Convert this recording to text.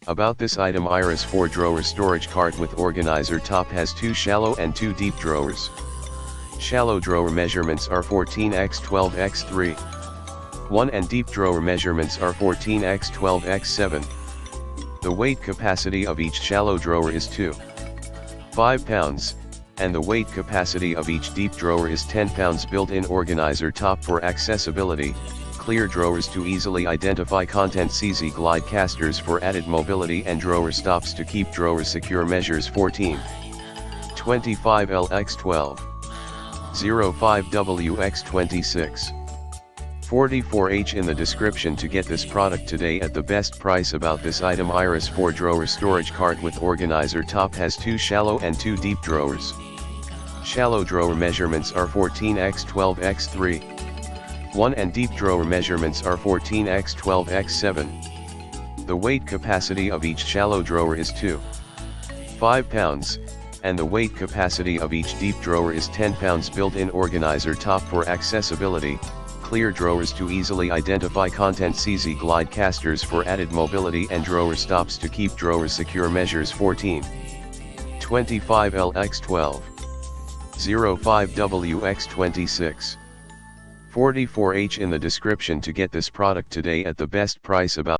About this item, Iris 4 drawer storage cart with organizer top has 2 shallow and 2 deep drawers. Shallow drawer measurements are 14x 12x 3. 1 and deep drawer measurements are 14x 12x 7. The weight capacity of each shallow drawer is 2.5 pounds, and the weight capacity of each deep drawer is 10 pounds. Built-in organizer top for accessibility, clear drawers to easily identify content. CZ glide casters for added mobility and drawer stops to keep drawers secure. Measures 14. 25 LX12. 05 WX26. 44H in the description to get this product today at the best price. About this item, Iris 4 drawer storage cart with organizer top has 2 shallow and 2 deep drawers. Shallow drawer measurements are 14x 12x 3. 1 and deep drawer measurements are 14x 12x 7. The weight capacity of each shallow drawer is 2.5 pounds, and the weight capacity of each deep drawer is 10 pounds. Built-in organizer top for accessibility, clear drawers to easily identify content. CZ glide casters for added mobility and drawer stops to keep drawers secure. Measures 14. 25 LX12. 05 WX26. 44H in the description to get this product today at the best price. About